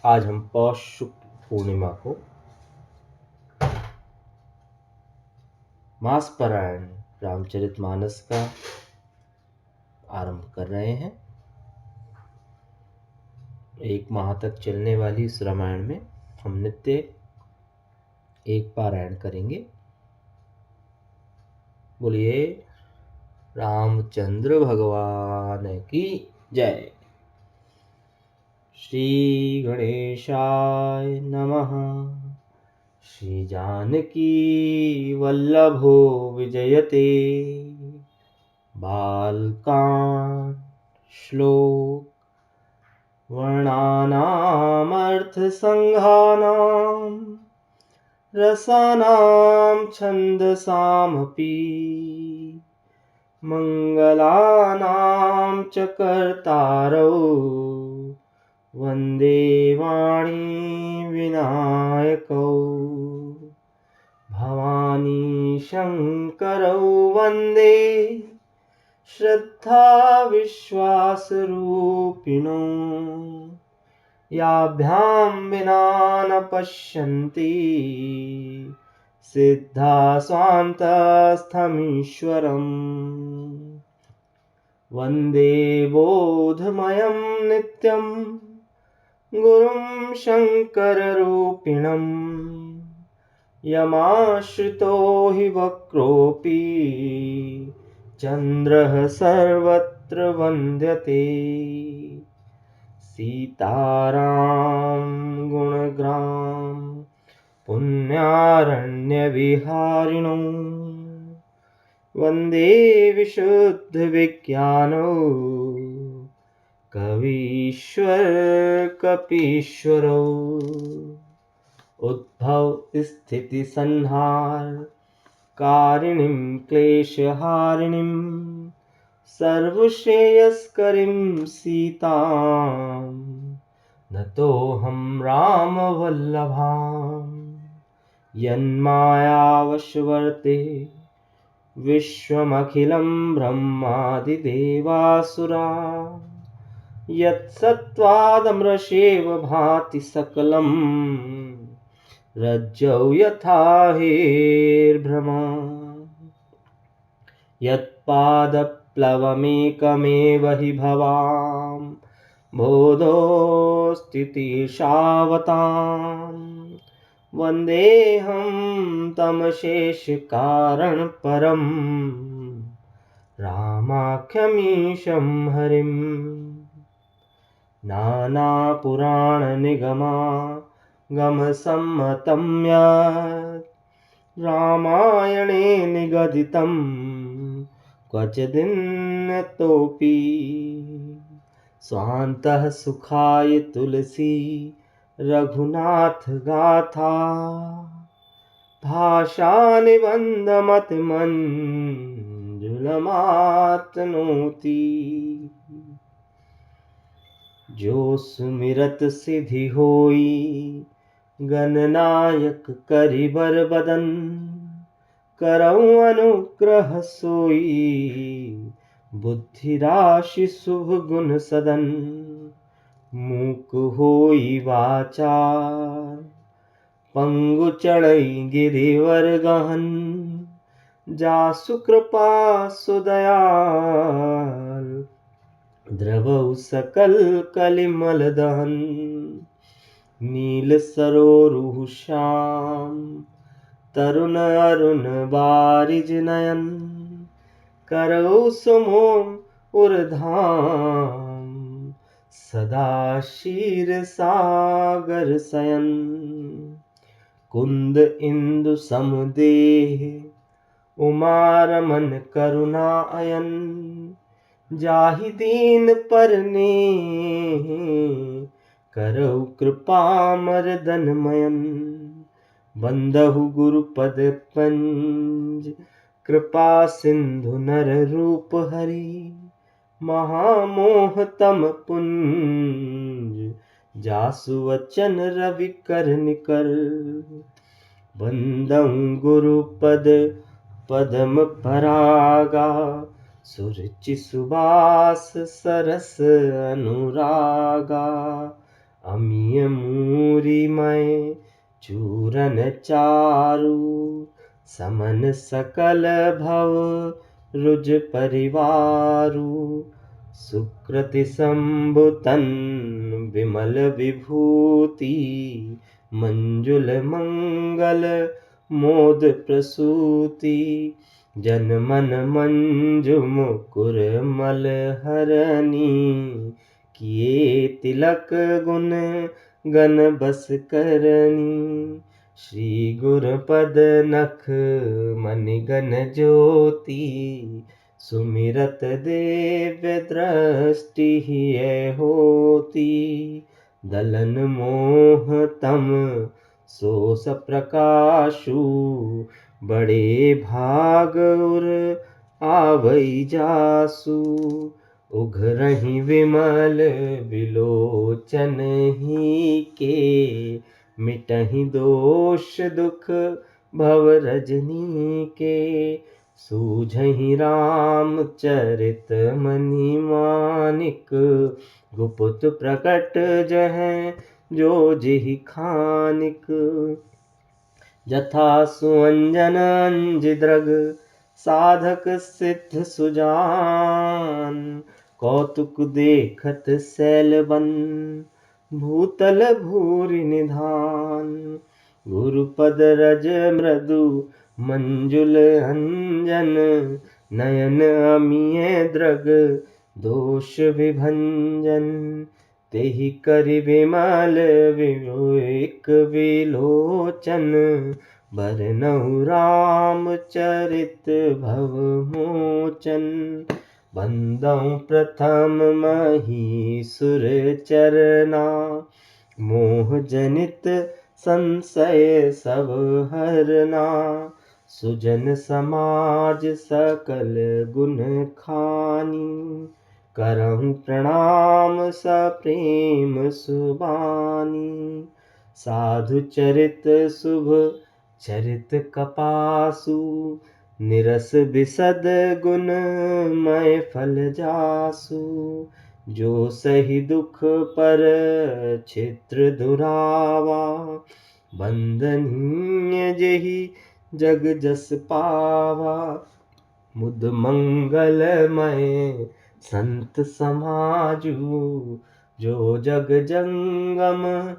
आज हम पौष शुक्ल पूर्णिमा को मास पारायण रामचरितमानस का आरंभ कर रहे हैं। 1 माह तक चलने वाली इस रामायण में हम नित्य एक पारायण करेंगे। बोलिए रामचंद्र भगवान की जय। श्री गणेशाय नमः। श्री जानकी वल्लभो विजयते। बालकांड श्लोक वर्णानामर्थसंघानां रसानां छन्दसामपि मङ्गलानां च कर्तारौ वन्दे वाणी विनायकौ। भवानी शङ्करौ वन्दे श्रद्धा विश्वासरूपिणो। याभ्यां विना न पश्यन्ति सिद्धा स्वान्तस्थमीश्वरम्। वन्दे बोधमयं नित्यं गुरुं शङ्कररूपिणम्। यमाश्रितो हि वक्रोऽपि चन्द्रः सर्वत्र वन्द्यते। सीताराम गुणग्राम पुण्यारण्यविहारिणो। वन्दे विशुद्धविज्ञानो कवीश्वर कपीश्वरो। उद्भव स्थिति संहार कारिणीं क्लेशहारिणीं सर्वश्रेयस्करीं सीतां नतोऽहं रामवल्लभां। यन्मायावशवर्ते विश्वमखिलं ब्रह्मादिदेवासुरा। यत्सत्त्वादमृषेव भाति सकलं रज्जौ यथा हेर्भ्रमा। यत्पादप्लवमेकमेव हि भवां बोधोस्तितीर्षावताम्। वन्देऽहं तमशेषकारणपरं रामाख्यमीशं हरिम्। नानापुराणनिगमागमसम्मतं यत् रामायणे निगदितं क्वचिदिन्यतोऽपि। स्वान्तः सुखाय तुलसी रघुनाथ गाथा। भाषानिबन्धमतिमञ्जुलमातनोति। जो सुमिरत सिद्धि होई गणनायक करिबर बदन। करऊं अनुग्रह सोई बुद्धि राशि शुभ गुण सदन। मूक होई वाचार पंगु चढ़ई गिरिवर गहन। जासु कृपा सुदयाल द्रवहु सकल कलिमल दहन। नील सरोरुह श्याम तरुण अरुण बारिज नयन। करौ सुमोम उर्धाम सदा क्षीर सागर शयन। कुंद इंदु समुदेह उमारमन करुणा अयन। जाहि दीन परने करौ कृपा मर्दन मयन। बंदहु गुरुपद पंज कृपा सिंधु नर रूप हरि। महामोह तम पुंज जासु वचन रवि कर निकर। बंदहु गुरुपद पदम परागा। सुरुचि सुबास सरस अनुरागा। अमिय मूरी मैं चूरन चारु, समन सकल भव रुज परिवारु। सुकृति संभुतन विमल विभूति, मंजुल मंगल मोद प्रसूति। जन मन मंजु मुकुर मल हरनी, किए तिलक गुण गण बस करनी। श्री गुर पद नख मणिगण ज्योति, सुमिरत दिव्य दृष्टि है होती। दलन मोह तम सोस प्रकाशु, बड़े भाग उर आवै जासु। उघरहि विमल विलोचन ही के, मिटहि दोष दुख भव रजनी के। सूझहि रामचरित मनि मानिक, गुपुत प्रकट जहाँ जो जिहि खानिक। जथा सुअंजन अंजि द्रग, साधक सिद्ध सुजान। कौतुक देखत सैलवन, भूतल भूरि निधान। गुरुपद रज मृदु मंजुल अंजन, नयन अमिय द्रग दोष विभंजन। तेहि करि विमल विवेक विलोचन, बरनउँ रामचरित भव मोचन। बंदउ प्रथम महीसुर चरना, मोह जनित संशय सब हरना। सुजन समाज सकल गुण खानी, करहु प्रणाम सप्रेम सुबानी। साधु चरित शुभ चरित कपासु, निरस बिसद गुण मय फल जासु। जो सही दुख पर छिद्र दुरावा, बंदनीय जेहि जग जस पावा। मुद मंगलमय संत समाजु, जो जग जंगम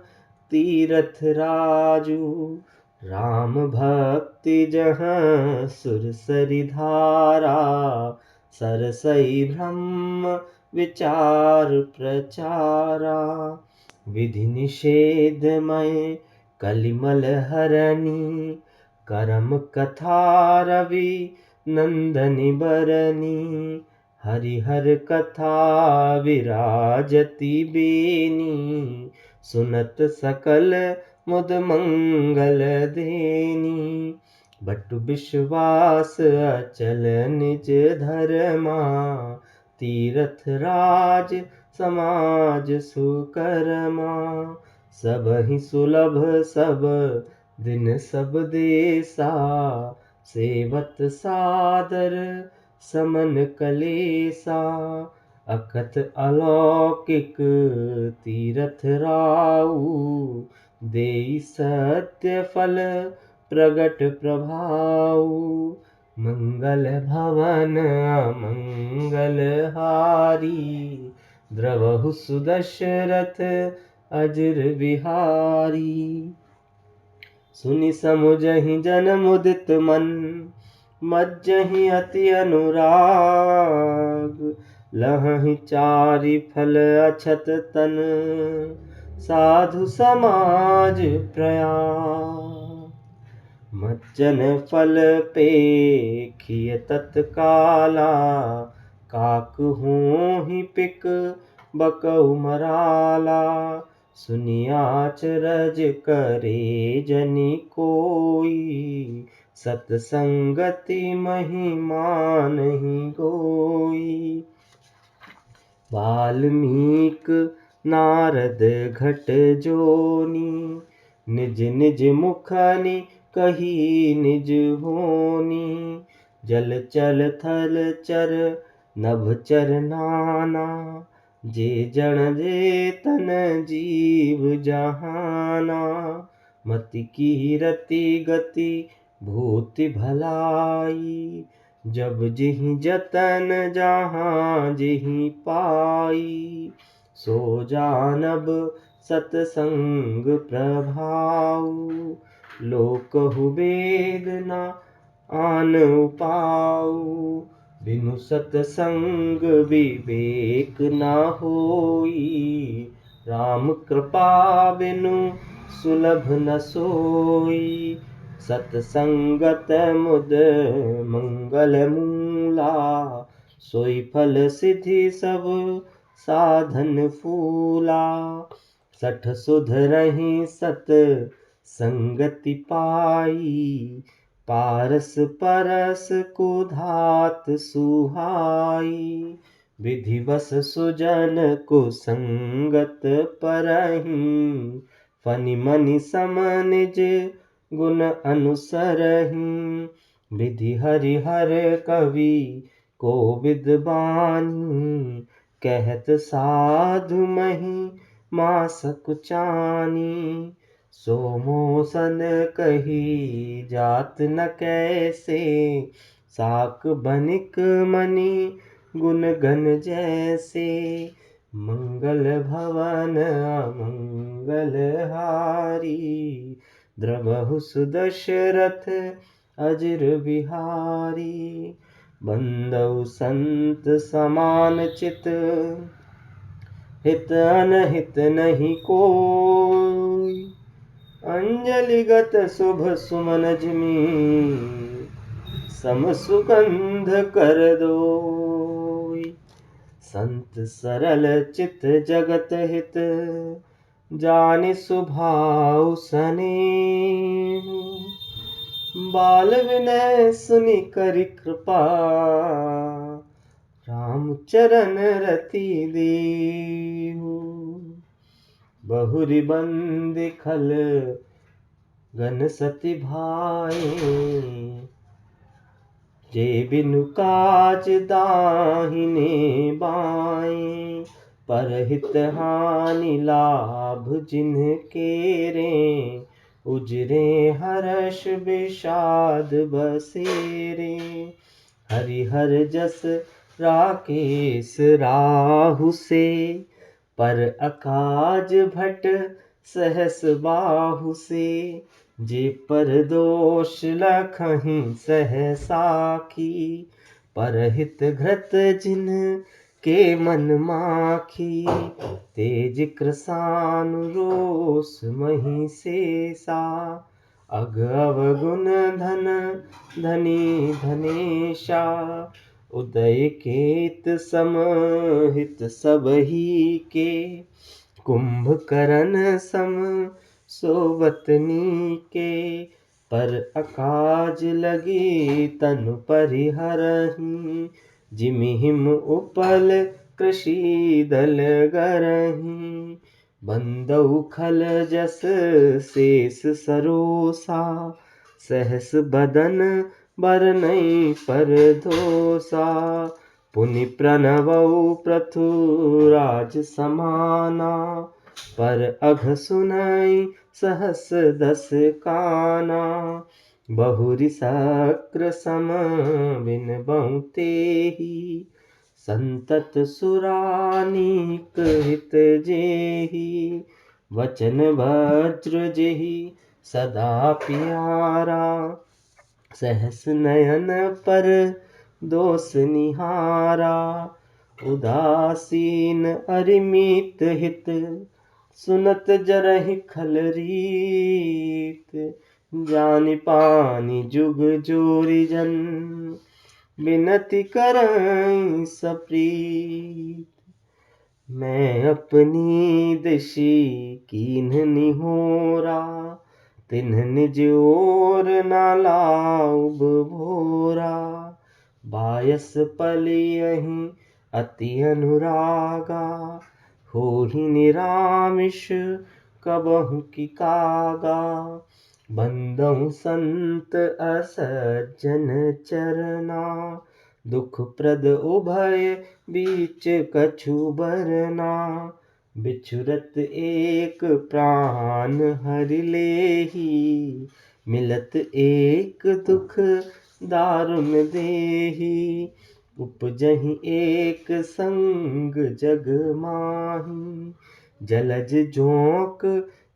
तीरथ राजू। राम भक्ति जहाँ सुरसरि धारा, सरसई ब्रह्म विचार प्रचारा। विधि निषेधमय कलिमल हरनी, करम कथा रवि नंदनि बरनी। हरिहर कथा विराजति बेनी, सुनत सकल मुद मंगल देनी। बटु विश्वास अचल निज धर्मा, तीरथ राज समाज सुकर्मा। सबहि सुलभ सब दिन सब देसा, सेवत सादर समन कलेसा। अकथ अलौकिक तीरथ राऊ, देई सत्य फल प्रगट प्रभाऊ। मंगल भवन अमंगल हारी, द्रवहु सुदशरथ अजर बिहारी। सुनि समुझहि जन मुदित मन, मज्जहि अति अनुराग। लहहि चारि फल अछत तन, साधु समाज प्रयाग। मज्जन फल पेखिय तत्काला, काकहूँ पिक बकउ मराला। सुनि आचरज करे जनि कोई, सतसंगति महिमा नहीं गोई। वाल्मीक नारद घट जोनी, निज निज मुखनि कही निज होनी। जल चल थल चर नभ चर नाना, जे जन जे तन जीव जहाना, मति की रति गति भूति भलाई। जब जिहि जतन जहाँ जिहि पाई, सो जानब सतसंग प्रभाऊ। लोकहु वेद न आन उपाऊ, बिनु सतसंग विवेक न होई। राम कृपा बिनु सुलभ न सोई, सतसंगत मुद मंगल मूला। सोई फल सिद्धि सब साधन फूला, सठ सुधरहि सत संगति पाई। पारस परस कुधात सुहाई, विधिवस सुजन कुसंगत परहिं। फनि मनि सम निज गुण अनुसरहिं, विधि हरिहर कवि कोविद बानी। कहत साधु महि मास कुचानी, सो मोसन कही जात न कैसे। साक बनिक मणि गुण गण जैसे, मंगल भवन अमंगल हारी। द्रवहु सुदशरथ अजिर बिहारी, बंदउ संत समान चित। हित अनहित नहीं कोई, अंजलिगत शुभ सुमन जिमि। सम सुगंध कर दोई, संत सरल चित जगत हित। जानि स्वभाव सनेहु, बाल विनय सुनि करि कृपा। राम चरण रति देहु, बहुरि बंदी खल गन सति भाई। जे बिनु काज दाहिने बाएं, परहित हानि लाभ जिन्ह केरे। उजरे हर्ष विषाद बसेरे, हरिहर जस राकेश राहु से। पर अकाज भट सहस बाहु से, जे पर दोष लखहीं सहसाखी। परहित घृत जिन के मन माखी, तेज कृसानु रोष मही सेसा। अग अवगुण धन धनी धनेशा, उदय केत सम हित सबही के। कुंभकर्ण सम सोवतनी के, पर अकाज लगी तनु परिहरहीं। जिमि हिम उपल कृषि दल गरहीं, बंदउ खल जस शेष सरोसा। सहस बदन बरनई परदोसा, पुनि प्रणवउ पृथु राज समाना। पर अघ सुनई सहस दस काना, बहुरि शक्र सम बिन बहु तेहि। संतत सुरानीक हित जेहि, वचन वज्र जेहि सदा प्यारा। सहस नयन पर दोष निहारा, उदासीन अरिमित हित। सुनत जरहि खल रीत, जानि पानि जुग जोरि जन। बिनति करई सप्रीत, मैं अपनी दिशि कीन्ह निहोरा। तिन्ह निज ओर न लाउब भोरा, बायस पलियहिं अति अनुरागा। होहि निरामिष कबहु की कागा, बंदउ संत असज्जन चरना। दुख प्रद उभय बीच कछु बरना, बिछुरत एक प्राण हरि लेहि, मिलत एक दुख दारुण देहि, उपजहि एक संग जग माहि, जलज जोंक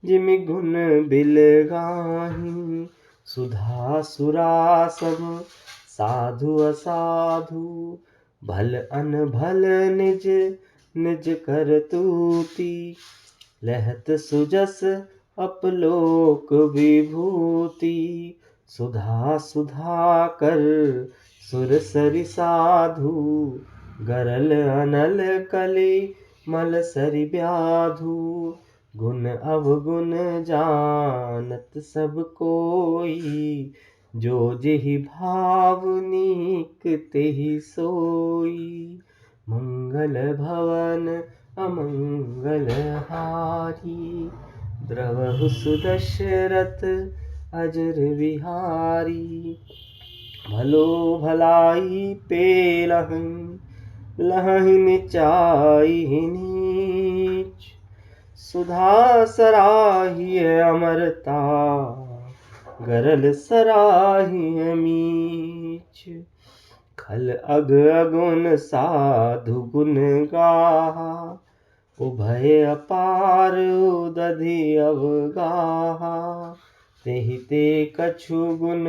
जिमि गुण बिलगाहि, सुधा सुरा सब साधु असाधु, भल अनभल निज निज करतूति, लहत सुजस अपलोक विभूति, सुधा सुधा कर सुरसरि साधु, गरल अनल कलि मल सरि व्याधु, गुण अवगुण जानत सब कोई, जो जेहि भाव नीक तेहि सोई, मंगल भवन अमंगल हारी, द्रवहु सुदशरथ अजर बिहारी, भलो भलाई पेलहु लहहि निचाई नीच, सुधा सराहिय अमरता गरल सराहिय मीच, खल अग अगुन साधु गुण गाहा, उभय अपार उदधि अवगाहा, तेहि ते कछु गुण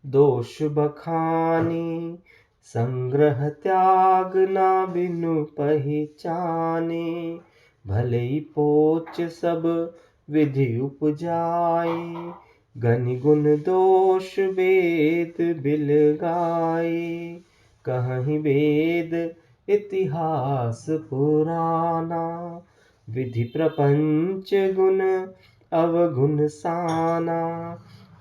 दोष बखानी, संग्रह त्याग ना बिनु पहिचाने, भले ही पोच सब विधि उपजाए, गनि गुण दोष वेद बिल गाए, कहीं वेद इतिहास पुराना, विधि प्रपंच गुण अवगुण साना,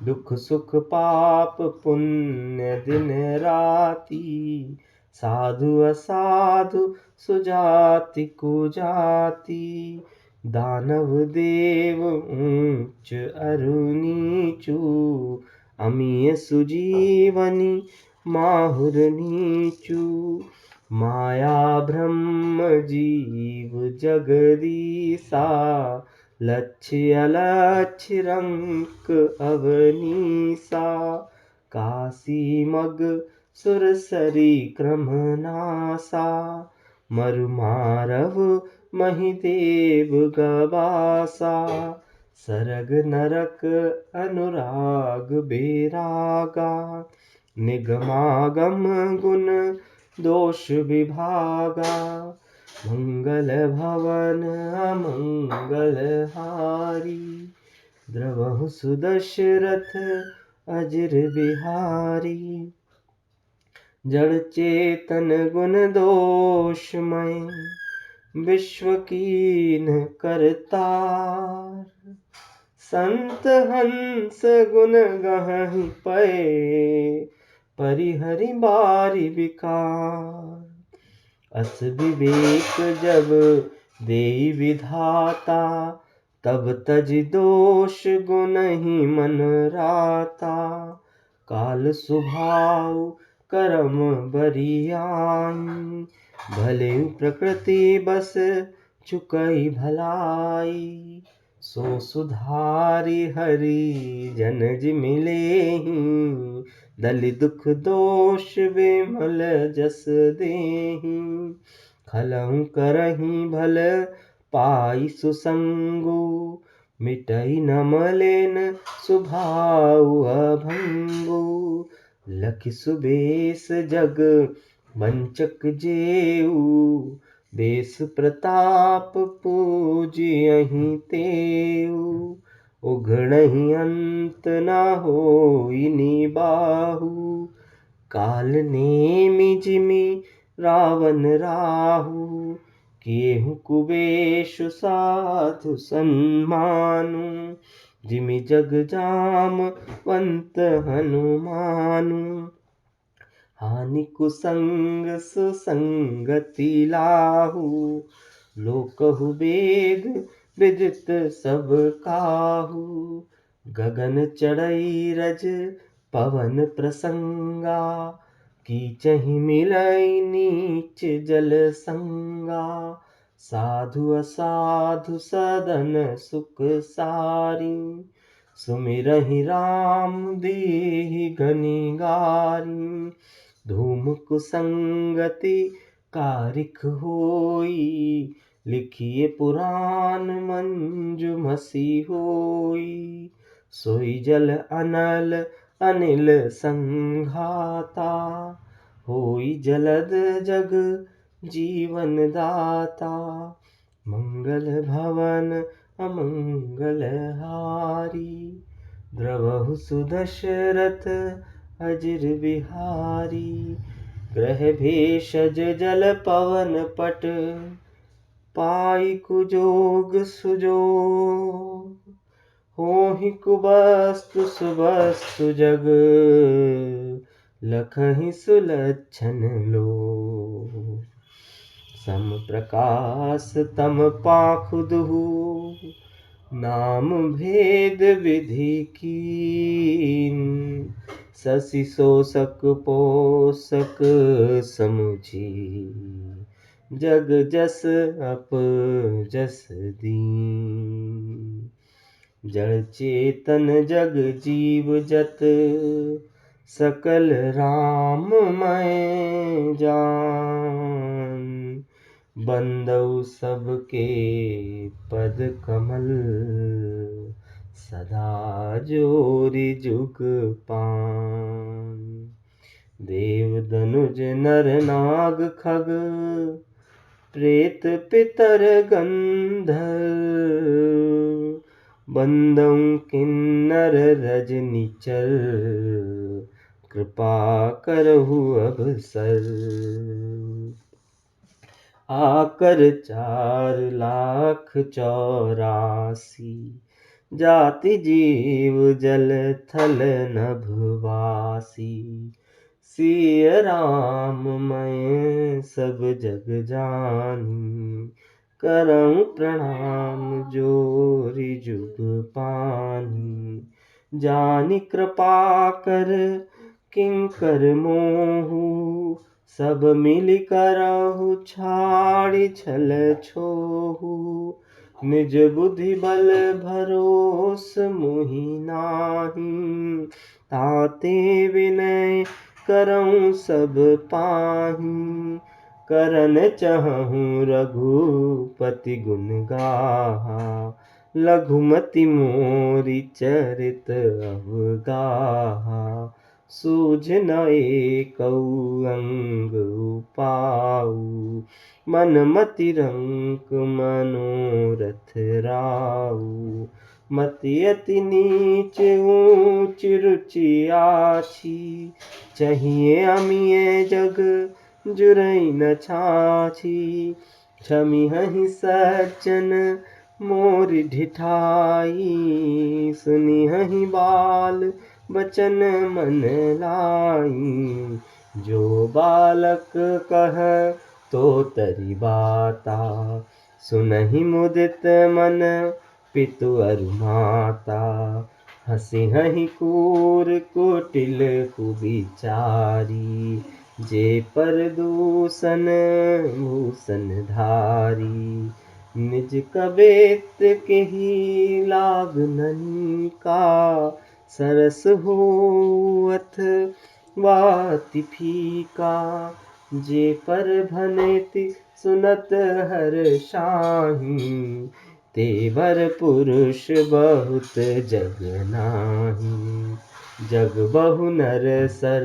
दुख सुख पाप पुण्य दिन राति, साधु असाधु सुजाति कुजाति, दानव देव ऊंच अरु नीचू, अमीय सुजीवनी माहुर नीचू, माया ब्रह्म जीव जगदीसा, लक्ष्य अलक्ष्य रंक अवनीसा, काशी मग सुरसरी क्रमनासा, मरु मारव महिदेव गवासा, सरग नरक अनुराग बेरागा, निगमागम गुण दोष विभागा, मंगल भवन अमंगल हारी, द्रवहु सुदशरथ अजर बिहारी, जड़ चेतन गुण दोषमय विश्व कीन करतार, संत हंस गुण गहहि पए, परिहरि बारि विकार, अस विवेक जब देई विधाता, तब तज दोष गुणहि मन राता, काल सुभाव करम बरियाई, भले प्रकृति बस चुकई भलाई, सो सुधारि हरि जन जिमि लेहि, दलि दुख दोष विमल जस देहि, खलहु करहि भल पाई सुसंगु, मिटई न मलेन सुभाव अभंगु, लखि सुबेश जग वंचक जेऊ, देश प्रताप पूजियहि तेऊ, उघड़हि अंत न होई निबाहु, काल नेमि जिमि रावण राहु, केहु कुबेशु साधु सन्मानु, जिमि जग जामवंत हनुमानु, हानि कुसंग सुसंगति लाहु, लोकहु वेद विदित सब काहू, गगन चढ़ई रज पवन प्रसंगा, कीचहि मिलई नीच जल संगा, साधु असाधु सदन सुख सारी। सुमिरहि राम दीहि गनि गारी, धूम कुसंगति कारिख होई। लिखिए पुराण मंजुमसी होई, सोई जल अनल अनिल संघाता। होई जलद जग जीवन दाता, मंगल भवन अमंगल हारी। द्रवहु सुदशरथ अजिर बिहारी, ग्रह भेषज जल पवन पट। पाई कुजोग सुजोग, होहि कुबस्तु सुबस्तु जग। लखहि सुलक्षण लोग, सम प्रकाश तम पाखु दुहु। नाम भेद विधि कीन, शशि शोषक पोषक समुझी। जग जस अप जस दीन, जड़ चेतन जग जीव जत। सकल राममय जान, बंदउ सबके पद कमल। सदा जोरि जुग पान, देव दनुज नर नाग खग। प्रेत पितर गंधर्व, बंदउ किन्नर रजनिचर। कृपा करहु अब सर, आकर 4,84,000। जाति जीव जल थल नभवासी। सिय राम मैं सब जग जानी, करऊं प्रणाम जोरि जुग पानी। जानि कृपा कर किंकर मोहु, सब मिलि करहु छाड़ि छल छोहु। निज बुद्धि बल भरोस मोहि नाही, ताते विनय करऊं सब पाही। करन चहऊं रघुपति गुण गाहा, लघुमति मोरि चरित अवगाहा। सूझ न एकउ अंग उपाऊ, मन मति रंक मनोरथ राऊ। मति अति नीच ऊँच रुचि आछी, चाहिए अमिये जग जुरई न छाछी। क्षमिहहि सज्जन मोरि ढिठाई, सुनिहहि बाल बचन मन लाई। जो बालक कह तो तरि बाता, सुनहि मुदित मन पितु अरु माता। हँसिहहि क्रूर कुटिल कुविचारी, जे पर दूषण भूषण धारी। निज कबेत केहि लाग ननिका, सरस होउ अथवा अति फीका। जे पर भनति सुनत हर्षाहि, तेवर पुरुष बहुत जग नाही। जग बहु नर सर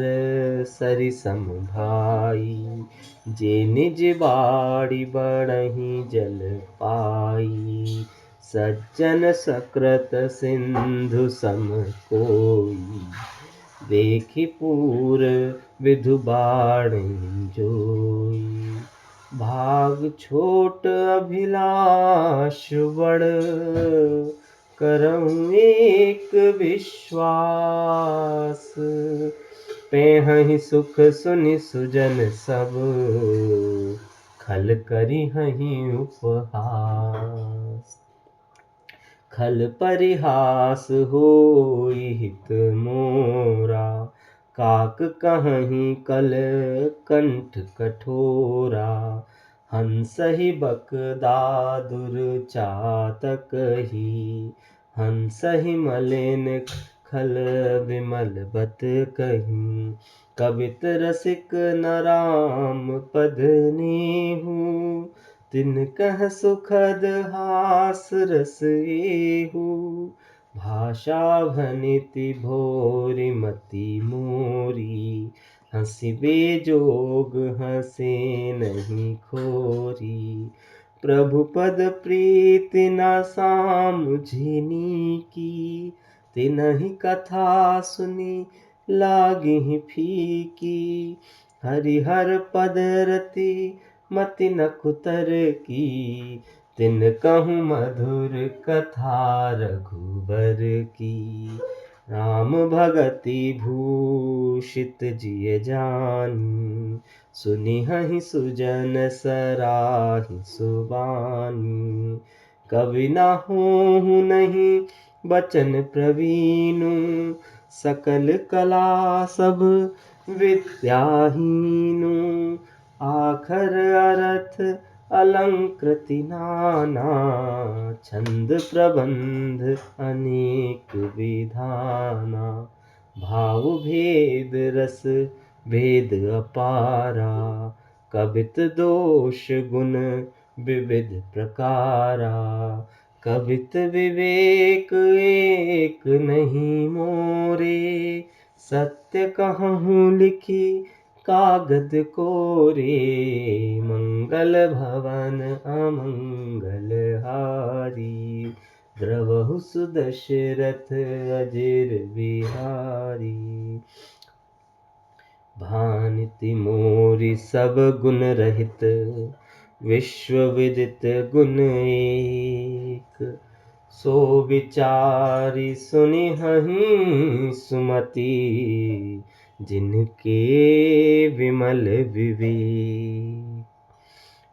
सरि सम भाई, जे निज बाड़ी बड़हि जल पाई। सज्जन सकृत सिंधु सम कोई, देखि पूर विधु बाढ़ि जोई। भाग छोट अभिलाष बड़, करऊं एक विश्वास। पेहहि सुख सुनि सुजन सब, खल करिहहि उपहास। खल परिहास होई हित मोरा, काक कहीं कल कंठ कठोरा, हंस ही बकदादुर चातक ही, हंस ही मलिन खल विमल बत कहीं। कवित रसिक न राम पद नेहु, तिनकह सुखद हास रस एहु। भाषा भनिति भोरि मति मोरी, हंसी बेजोग हंसे नहीं खोरी। प्रभु पद प्रीति न सामुझिनी की, तिन्हि कथा सुनी लागिहि फीकी। हरिहर पद रति मति न कुतर की, तिनकहु मधुर कथा रघुबर की। राम भगति भूषित जिय जानी, सुनिहि सुजन सराहि सुबानी। कवि न होहु नहीं बचन प्रवीणु, सकल कला सब विद्याहीनु। आखर अरथ अलंकृति नाना, छंद प्रबंध अनेक विधाना। भाव भेद रस भेद अपारा, कवित दोष गुण विविध प्रकारा। कवित विवेक एक नहीं मोरे, सत्य कहूँ लिखी कागद कोरे। मंगल भवन अमंगल हारी, द्रवहु सुदशरथ अजिर बिहारी। भानिति मोरी सब गुण रहित, विश्व विदित गुण एक। सो विचारी सुनिहि सुमति, जिनके विमल विवेक।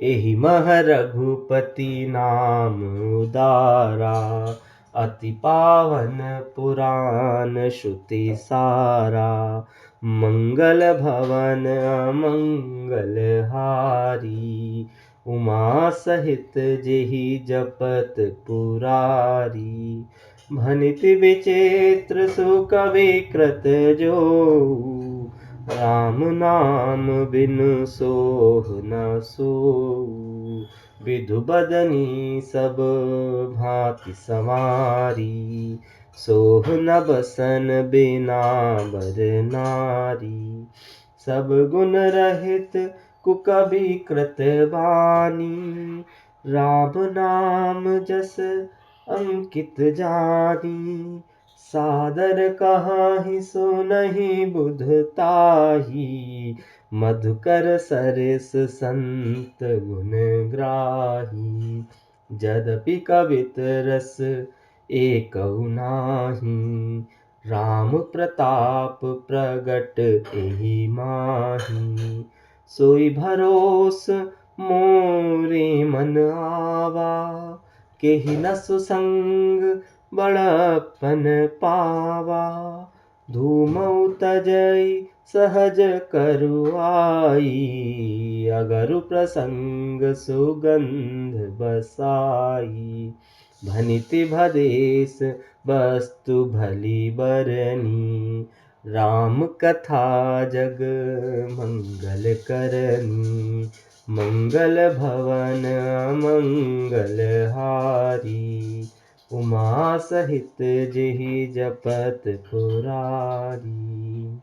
एहि मह रघुपति नाम उदारा, अति पावन पुराण श्रुति सारा। मंगल भवन अमंगल हारी, उमा सहित जेहि जपत पुरारी। भनिति विचित्र सुकवि कृत जोऊ, राम नाम बिनु सोह न सोऊ। विधु बदनी सब भांति संवारी, सोह न बसन बिना बर नारी। सब गुण रहित कुकवि कृत बानी, राम नाम जस अंकित जानी। सादर कहाहि सुनहि बुधताही, मधुकर सरिस संत गुण ग्राही। यद्यपि कवित रस एकौ नाही, राम प्रताप प्रगट एहि माही। सोई भरोस मोरे मन आवा, केहि न सुसंग बड़प्पन पावा। धूमौ तजै सहज करुआई, अगरु प्रसंग सुगंध बसाई। भनिति भदेस वस्तु भली बरनी, राम कथा जग मंगल करनी। मंगल भवन मंगल हारी, उमा सहित जेहि जपत पुरारी।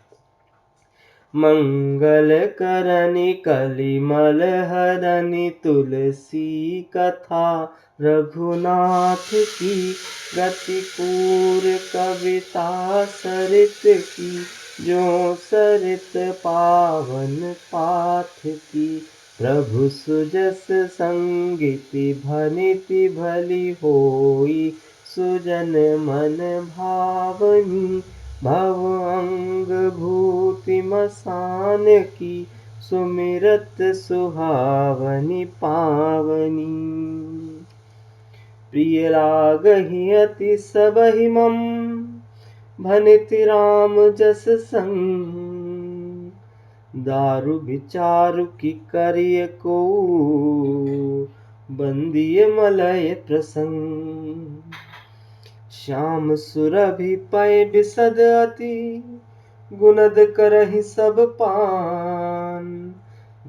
मंगल करनी कलिमल हरनि, तुलसी कथा रघुनाथ की। प्रतिकूर कविता सरित की, जो सरित पावन पाथ की। प्रभु सुजस संगति भनिति भली होई, सुजन मन भावनी। भव अंग भूति मसान की, सुमिरत सुहावनी पावनी। प्रिय लागहि अति सबहि मम, भनिति राम जस संग। दारु विचारु की करिय को, बंदिय मलय प्रसंग। श्याम सुरभि पै बिसद अति, गुनद करहि सब पान।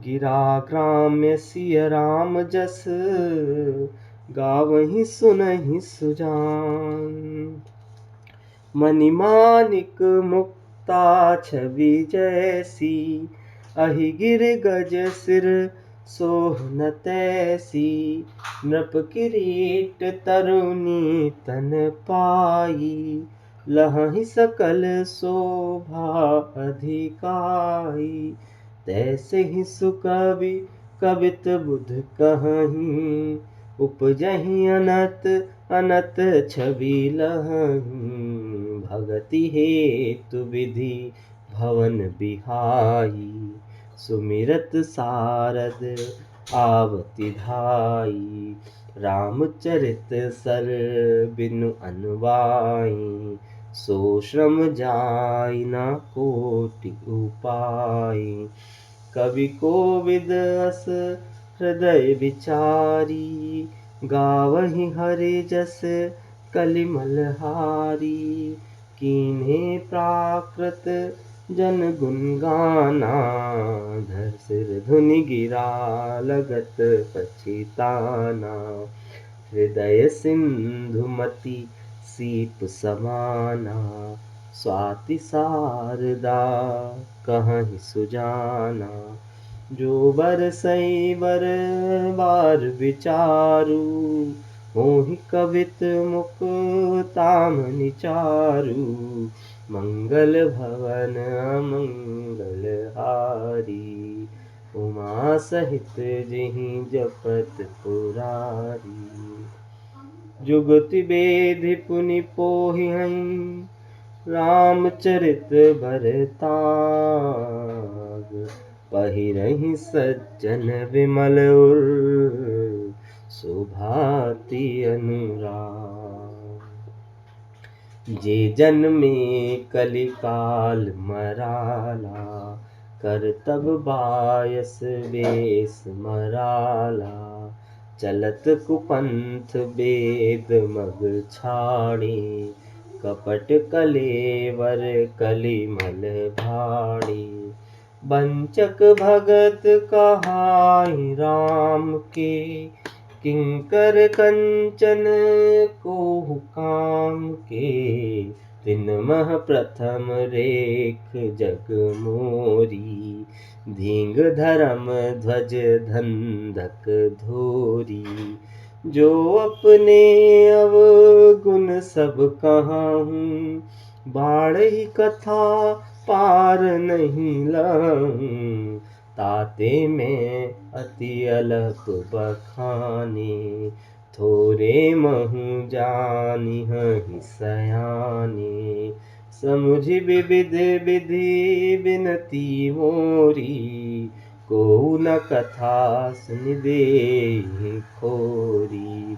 गिरा ग्राम्य सिय राम जस, गावहि सुनहि सुजान। मणिमानिक मुक्ता छवि जैसी, अहि गिर गज सिर सोहन तैसी। नृप किरीट तरुणी तन पाई, लहहि सकल शोभा अधिकाई। तैसे ही सुकवि कवित बुध कहहीं, उपजहि अनत अनत छवि लहहीं। भगति हेतु विधि भवन बिहाई, सुमिरत सारद आवति धाई। रामचरित सर बिनु अनुबाई, सो श्रम जाई न कोटि उपाय। कवि कोविद अस हृदय विचारी, गावहि हरि जस कलिमल हारी। कीन्हे प्राकृत जन गुण गाना, धर सिर धुनि गिरा लगत पछिताना। हृदय सिंधु मति सीप समाना, स्वाति शारदा कहहि सुजाना। जो बरसई बर बार विचारु, मोहि कवित मुख तामनि चारु। मंगल भवन अमंगल हारी, उमा सहित जेहि जपत पुरारी। जुगति बेधि पुनि पोहिहं, रामचरित भरताग। पहिरहि सज्जन विमल उर, सुभाति अनुराग। जे जन्मे कलिकाल मराला, करतब बायस वेश मराला। चलत कुपंथ बेद मग छाड़ी, कपट कलेवर कलिमल भाड़ी। वंचक भगत कहाहि राम के, किंकर कंचन कोहु काम के। तिन मह प्रथम रेख जग मोरी, धींग धरम ध्वज धंधक धोरी। जो अपने अवगुण सब कहाहूँ, बाढ़हि कथा पार नहीं लाहूँ। ताते मैं अति अलप बखाने, थोरे महु जानिहहि सयाने। समुझि विविध विधि बिनती मोरी, को न कथा सुनि देहि खोरी।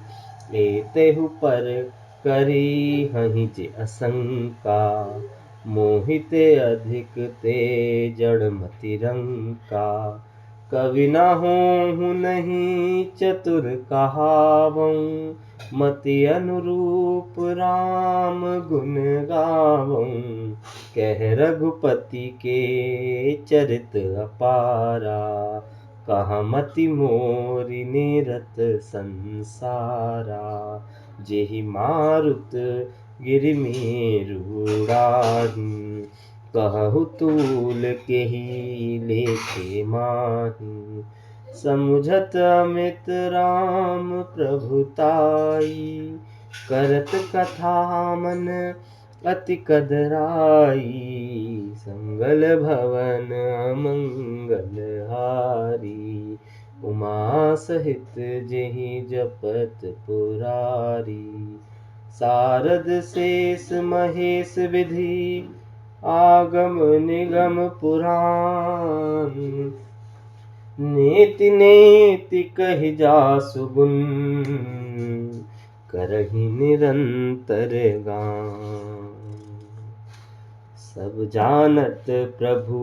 एतेहु पर करिहहि जे असंका, मोहित अधिक ते जड़ मति रंका। कवि न होहु नहीं चतुर कहावऊँ, मति अनुरूप राम गुण गावऊँ। कह रघुपति के चरित अपारा, कहाँ मति मोरि निरत संसारा। जेहि मारुत गिरि मेरु डारहिं, कहहु तूल केहि लेखे माही। समुझत अमित राम प्रभुताई, करत कथा मन अति कदराई। संगल भवन अमंगल हारी, उमा सहित जेहि जपत पुरारी। सारद शेष महेश विधि, आगम निगम पुराण। नेति नेति कहि जासु गुण, करहि निरंतर गान। सब जानत प्रभु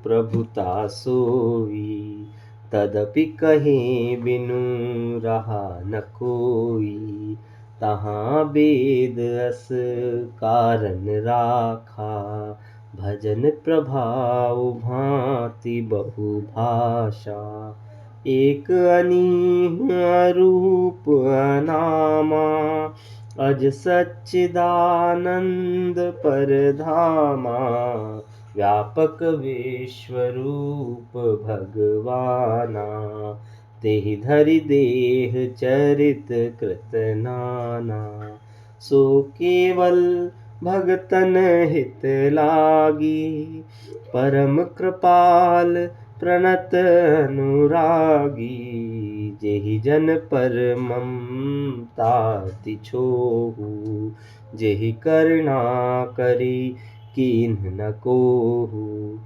प्रभुता सोई, तदपि कहीं बिनु रहा न कोई। तहाँ वेद अस कारण राखा, भजन प्रभाव भांति बहुभाषा। एक अनीह अरूप अनामा, अज सच्चिदानंद परधामा। व्यापक विश्वरूप भगवाना, तेहि धरि देह चरित कृत नाना। सो केवल भगतन हित लागी, परम कृपाल प्रणत अनुरागी। जेहि जन पर ममता तिछोहु, जेहि करुणा करी कीन्ह न कोहु।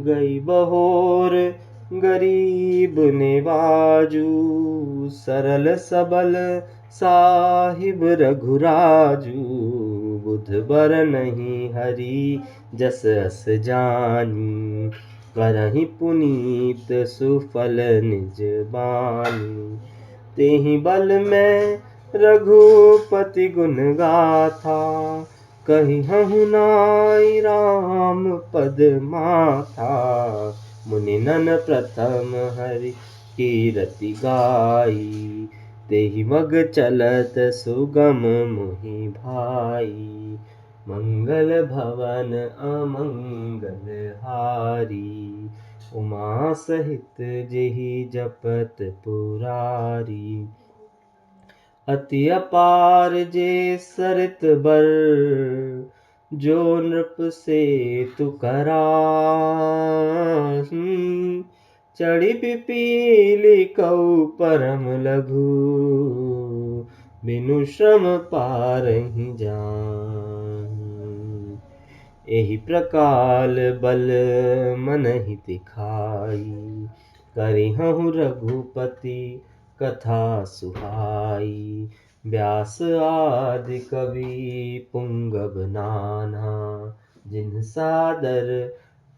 गई बहोर गरीब निवाजू, सरल सबल साहिब रघुराजू। बुध बर नहीं हरि जस अस जानी, करहि पुनीत सुफल निज बानी। तेहि बल में रघुपति गुण गाथा, कहिहु नाई राम पद माथा। मुनि नन प्रथम हरि कीरति गाई, तेहि मग चलत सुगम मुहि भाई। मंगल भवन अमंगल हारी, उमा सहित जेहि जपत पुरारी। अति अपार जे सरित बर, जो नृप सेतु कराहि। चढ़ी पिपीली कऊ परम लघु, बिनु श्रम पारहि जाहि। एहि प्रकार बल मनहि दिखाई, करिहहुँ रघुपति कथा सुहाई। व्यास आदि कवि पुंगव नाना, जिन सादर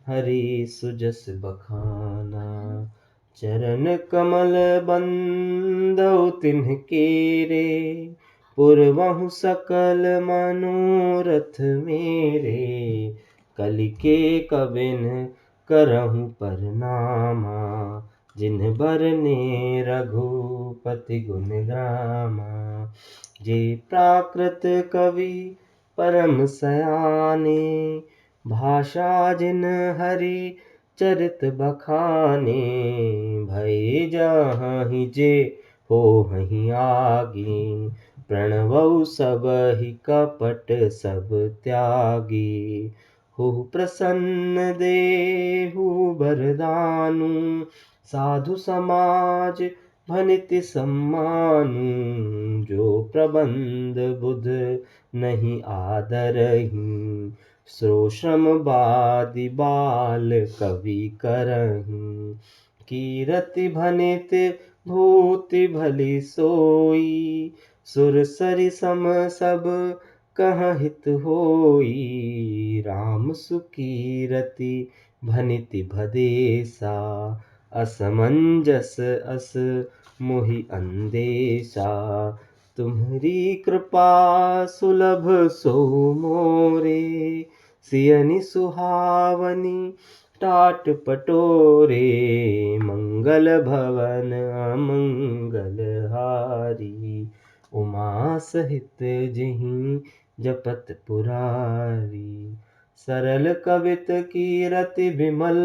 हरि सुजस बखाना। चरण कमल बंदउ तिन्ह केरे, पुरवहु सकल मनोरथ मेरे। कलि के कबिन करहु परनामा, जिन्ह बरने रघुपति गुण ग्रामा। जे प्राकृत कवि परम सयाने, भाषा जिन हरि चरित बखाने। भय जाहि जे होहहि आगे, प्रणवउ सबहि कपट सब त्यागे। होहु प्रसन्न देहु बरदानु, साधु समाज भनिति सम्मानु। जो प्रबंध बुध नहीं आदरहि, श्रोषम बादि बाल कवि करहि। कीरति भनित भूति भली सोई, सुर सरि सम सब कहाँ हित होई। राम सुकीरति भनिति भदेसा, असमंजस अस मोहि अंदेशा। तुम्हरी कृपा सुलभ सो मोरे, सियनि सुहावनी टाट पटोरे। मंगल भवन अमंगल हारी, उमा सहित जेहि जपत पुरारी। सरल कवित कीरति बिमल,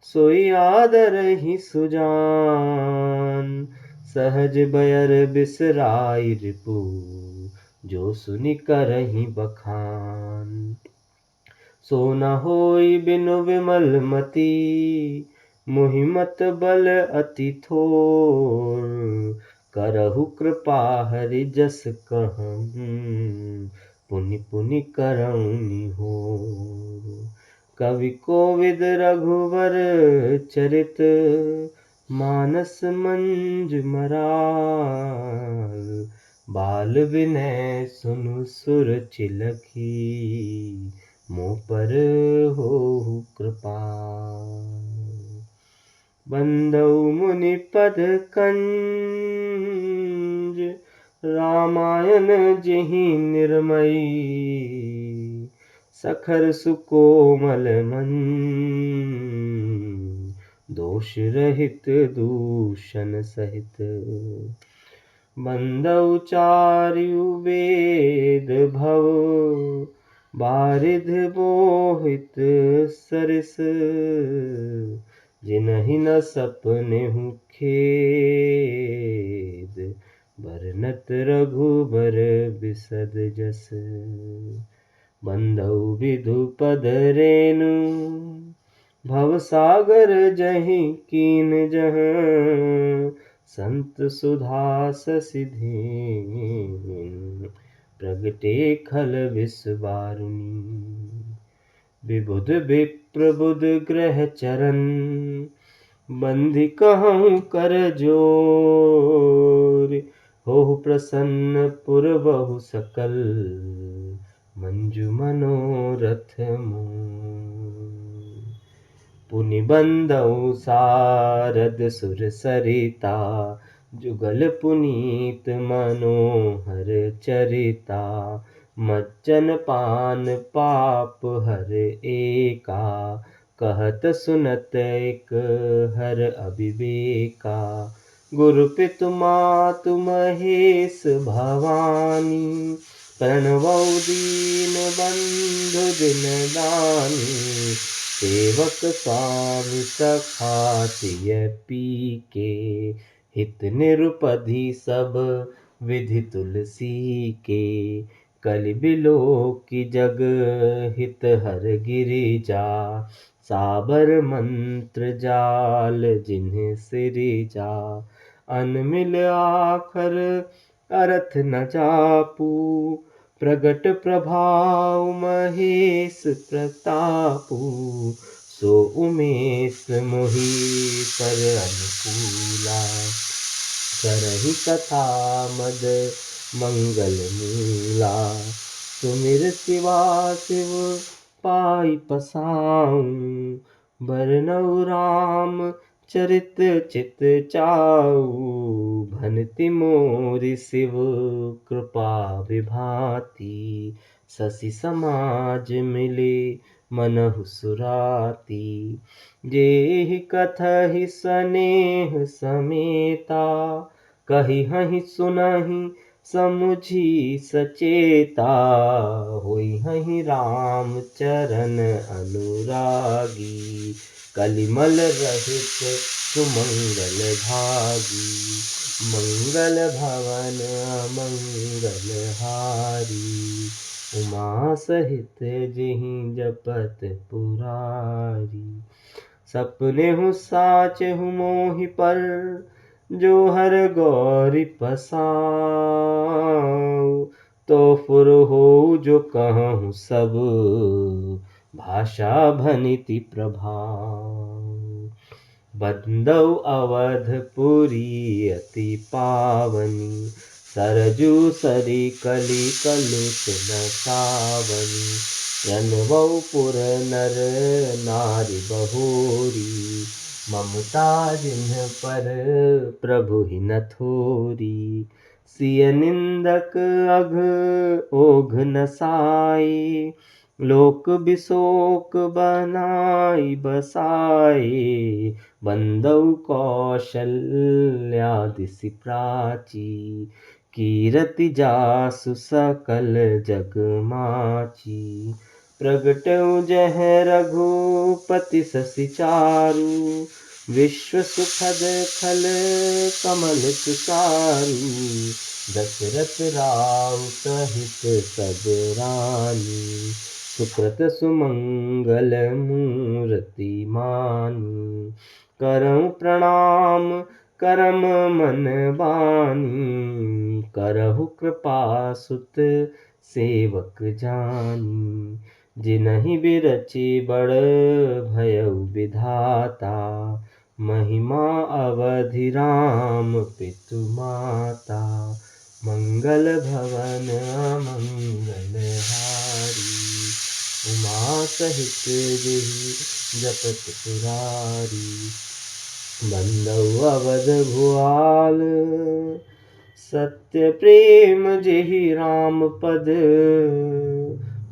सोई आदरहि सुजान। सहज बयर बिसराई रिपु, जो सुनि करहि बखान। सो न होई बिनु विमल मति, मोहि मत बल अति थोर। करहु कृपा हरि जस कहउँ, पुनि पुनि करउँ निहोर। कवि कोविद रघुवर चरित, मानस मंजु मराल। बाल विनय सुनु सुर चिलखी, मोह पर होहु कृपा। बंदौ मुनि पद कंज, रामायण जेहि निर्मयी। सखर सुकोमल मन, दोष रहित दूषण सहित। बंदौ चारु वेद भव, बारिध मोहित सरिस। जिनहि न सपनेहु खेद, बरनत रघुबर बिसद जस। बंधौ विधुपद रेणु, भवसागर जहि कीन जहाँ। संत सुधा ससिधेन, प्रगटे खल विष बारुनी। विबुध विप्र बुध ग्रह चरण, बंधि कहउँ कर जोर। होहु प्रसन्न पुरबहु सकल, मंजु मनोरथ मोर। पुनि बंधउ सारद सुर सरिता, जुगल पुनीत मनोहर चरिता। मज्जन पान पाप हर एका, कहत सुनत एक हर अविवेका। गुरु पितु मातु महेश भवानी, प्रणवौ दीन बंधु दिन दानी। सेवक स्वामी सखा सिय पीके, हित निरुपधि सब विधि तुलसी के। कलि बिलोकि जग हित हर गिरिजा, साबर मंत्र जाल जिन्हि सिरिजा। अनमिल आखर अरथ न जापू, प्रगट प्रभाव महेश प्रतापू। सो उमेश मोहि पर अनुकूला, करहि कथा मद मंगल मूला। सुमिर शिवा शिव पाई पसाऊं, बरनउँ राम चरित चित चाऊ। भनति मोरि शिव कृपा विभाति, शशि समाज मिले मनहु सुराती। जेहि कथहि सनेह समेता, कहिहहि सुनहि समुझी सचेता। होइहहि राम चरण अनुरागी, कलिमल रहित सुमंगल भागी। मंगल भवन अमंगल हारी, उमा सहित जेहि जपत पुरारी। सपनेहु साचहु मोहि पर, जो हर गौरि पसाऊ। तो फुर होऊ जो कहूँ सब, भाषा भनिति प्रभाव। बंदौ अवधपुरी अति पावनी, सरजू सरिकलि कलुष न सावनी। प्रणवउ पुर नर नारि बहोरी, ममता जिन्ह पर प्रभु ही न थोरी। सिय निंदक अघ ओघ न साई, लोक बिशोक बनाई बसाई। बंदउ कौशल्यादिसि प्राची, कीरति जासु सकल जग माची। प्रगटउ जहाँ रघुपति शशि चारु, विश्व सुखद खल कमल तुषारु। दशरथ राउ सहित सब रानी, सुकृत सुमंगल मूरति मानी। करउँ प्रणाम करम मन बानी, करहु कृपा सुत सेवक जानी। जिनहि बिरचि बड़ भयउ विधाता, महिमा अवधि राम पितु माता। मंगल भवन अमंगल हारी, उमा सहित जेहि जपत पुरारी। बंदौ अवध भुआल सत्य प्रेम जेहि राम पद।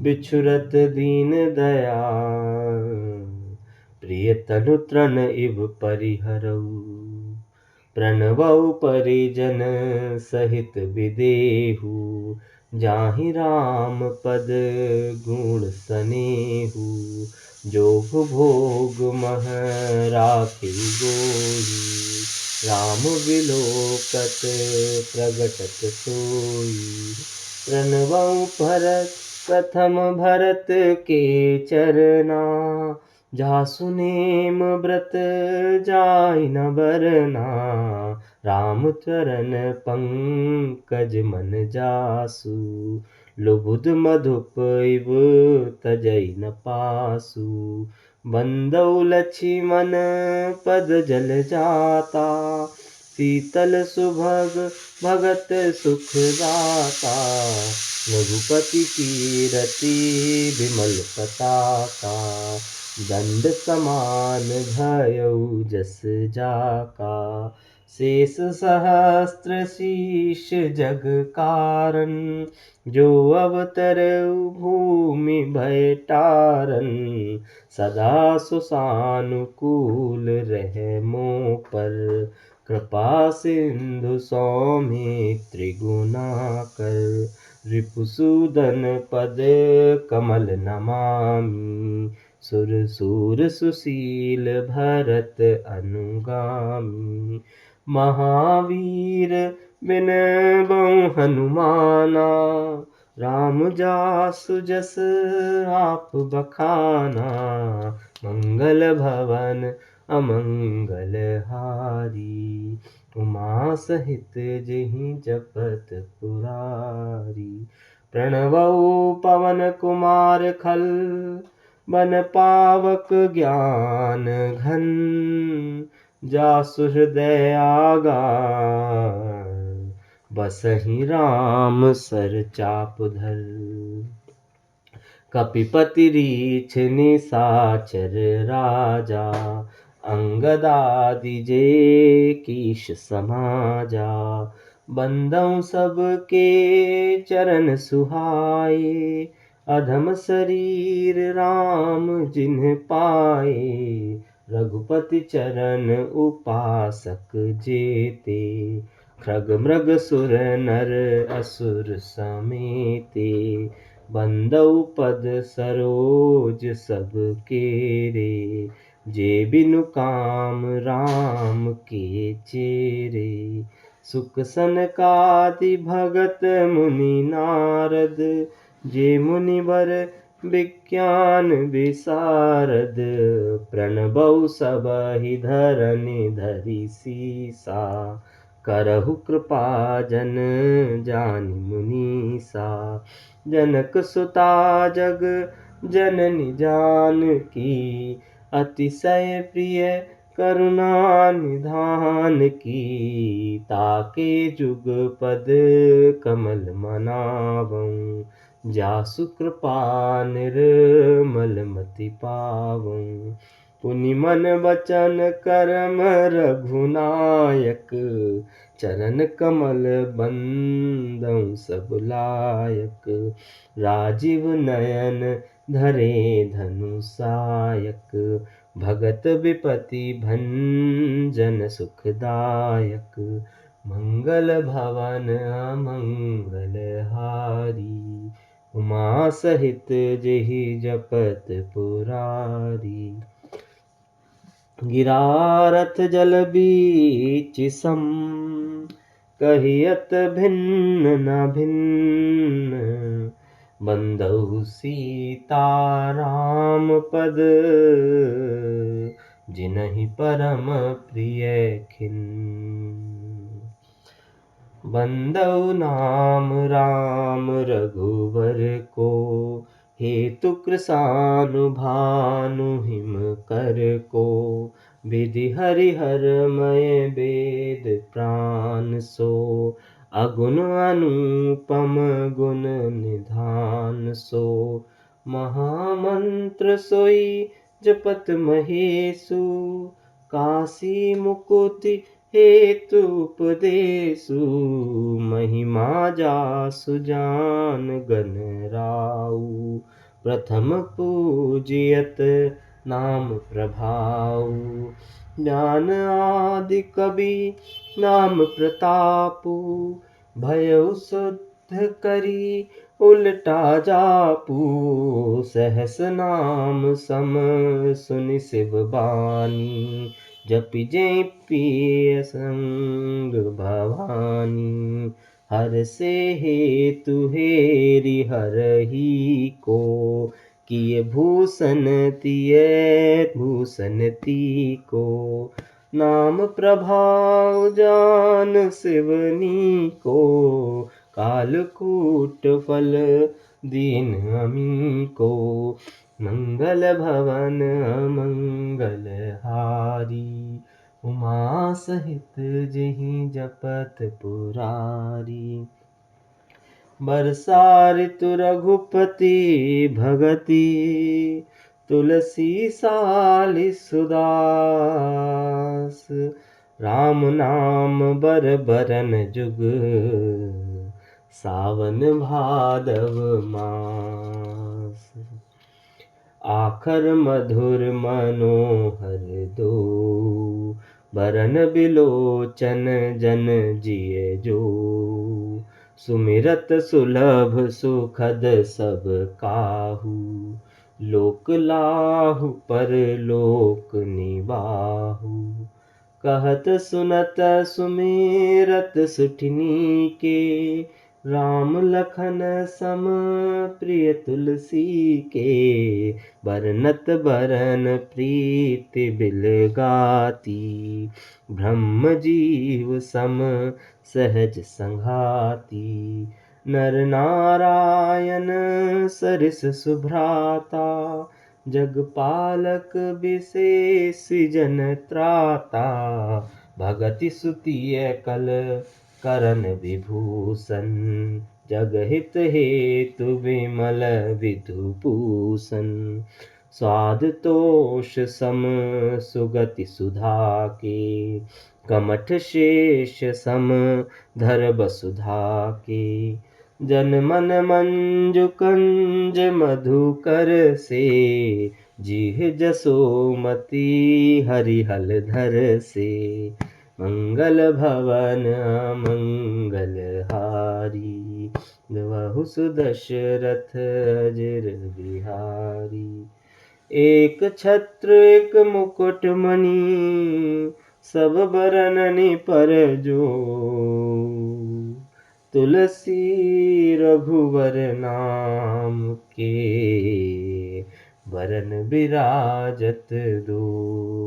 बिछुरत दीन दयाल प्रिय तनु तृण इव परिहरऊ। प्रणवऊ परिजन सहित विदेहु। जाहि राम पद गुण सनेहु। जोग भोग मह राखिउ गोई। राम विलोकत प्रगटत सोई। प्रणवऊ भरत प्रथम भरत के चरना। जासु नेम व्रत जाय न बरना। राम चरण पंकज मन जासु। लुबुध मधुप इव तजै न पासु। बंदौ लछिमन पद जल जाता। शीतल सुभग भगत सुख दाता। रघुपति कीरति विमल पताका। दंड समान भयउ जस जाका। शेष सहस्त्र शीष जग कारण। जो अवतरउ भूमि भय टारन। सदा सुसानुकूल रहे मोह पर। कृपा सिंधु सौमित्र गुणाकर। रिपुसूदन पद कमल नमामि। सुरसूर सुशील भरत अनुगामी। महावीर विनयं हनुमाना। राम जासु जस आप बखाना। मंगल भवन अमंगल हारी। उमा सहित जेहि जपत पुरारी। प्रणवऊ पवन कुमार खल। बन पावक ज्ञान घन। जासु हृदय आगार। बसहि राम सर चाप धर। कपिपति रीछ निसाचर राजा। अंगदादि जेकीश समाजा। बंदौ सब के चरण सुहाए। अधम शरीर राम जिन्ह पाए। रघुपति चरण उपासक जेते। खग मृग सुर नर असुर समेते। बंदौ पद सरोज सब केरे। जे बिनु काम राम के चेरे। सुख सनकादि भगत मुनि नारद। जे मुनिवर विज्ञान विशारद। प्रणबऊ सबहि धरनि धरि सीसा। करहु कृपा जन जानि मुनीसा। जनक सुता जग जननी जानकी। अतिशय प्रिय करुणा निधान की। ताके जुग पद कमल मनावऊँ। जासु कृपा निर्मल मति पावऊँ। पुनि मन वचन कर्म रघुनायक। चरण कमल बंदौ सब लायक। राजीव नयन धरे धनु सायक। भगत विपति भंजन सुखदायक। मंगल भवन अमंगल हारी। उमा सहित जेहि जपत पुरारी। गिरा रथ जल बीच सम। कहियत भिन्न न भिन्न। बंदौ सीता राम पद। जिनहि परम प्रिय खिन्न। बंदौ नाम राम रघुवर को। हेतु कृसानु भानु हिम कर को। विधि हरिहर मय वेद प्राण सो। अगुन अनुपम गुण निधान सो। महामंत्र सोई जपत महेशु, काशी मुकुति हेतु उपदेशु, महिमा जासु जान गन राउ, प्रथम पूजियत नाम प्रभाऊ, ज्ञान आदि कवि नाम प्रतापु, भयउ शुद्ध करी उलटा जापू, सहस नाम सम सुनि शिव बानी, जपि जपि संग भवानी, हर से हेतु हेरि हरहि को, किए भूषण तिये भूषण तिको, नाम प्रभाव जान शिवनी को, कालकूट फल दीन अमी को, मंगल भवन अमंगल हारी, उमा सहित जहि जपत पुरारी, बरसा ऋतु रघुपति भगति, तुलसी सालि सुदास, राम नाम बर बरन जुग, सावन भादव मास, आखर मधुर मनोहर दो, बरन बिलोचन जन जिय जो, सुमिरत सुलभ सुखद सब काहू, लोक लाहु परलोक निबाहु, कहत सुनत सुमिरत सुठनी के, राम लखन सम प्रिय तुलसी के, बरनत बरन प्रीति बिलगाती, ब्रह्म जीव सम सहज संघाती, नर नारायण सरिस सुभ्राता, जगपालक विशेष जन त्राता, भगति सुतिय कल करन विभूषण, जगहित हेतु विमल विधुभूषण, स्वाद तोष सम सुगति सुधा के, कमठ शेष सम धर वसुधा के, जन मन मंजु कंज मधुकर से, जीह जसोमति हरिहल धर से, मंगल भवन मंगल हारी, वहु सुदशरथ अजर बिहारी, एक छत्र एक मुकुट मणि, सब बरननि पर जो, तुलसी रघुवर नाम के, बरन बिराजत दो,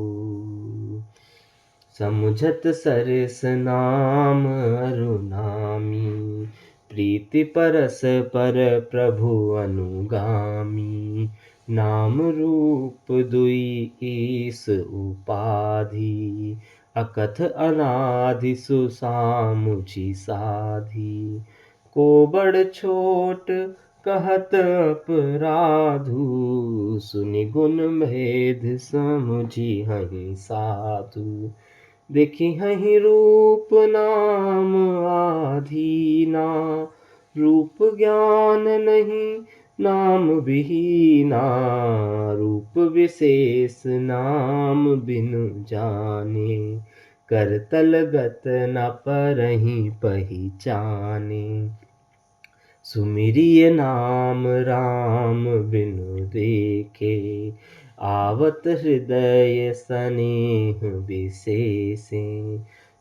समुझत सरिस नाम अरु नामी, प्रीति परस पर प्रभु अनुगामी, नाम रूप दुई ईस उपाधि, अकथ अनाधि सुसामुझि साधी, को बड़ छोट कहत अपराधु, सुनि गुण भेद समुझि हहि साधु, देखि हहि रूप नाम आधीना, रूप ज्ञान नहीं नाम विहीना, रूप विशेष नाम बिनु जाने, करतल गत न परहि पहिचाने, सुमिरिय नाम राम बिनु देखे, आवत हृदय सनेह विशेषे,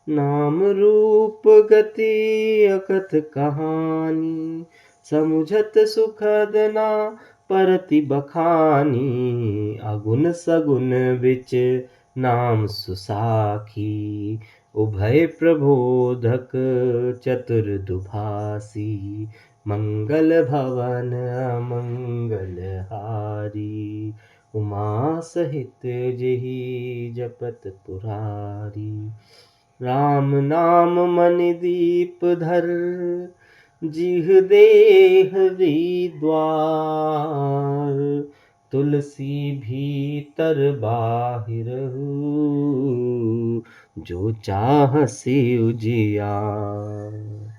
नाम रूप गति अकथ कहानी, समुझत सुखद ना परति बखानी, अगुन सगुन बिच नाम सुसाखी, उभय प्रबोधक चतुर दुभासी, मंगल भवन मंगल हारी, उमा सहित जेहि जपत पुरारी, राम नाम मनि दीप धर, जिह देह द्वार, तुलसी भीतर बाहिरहु, जो चाहसि उजियार।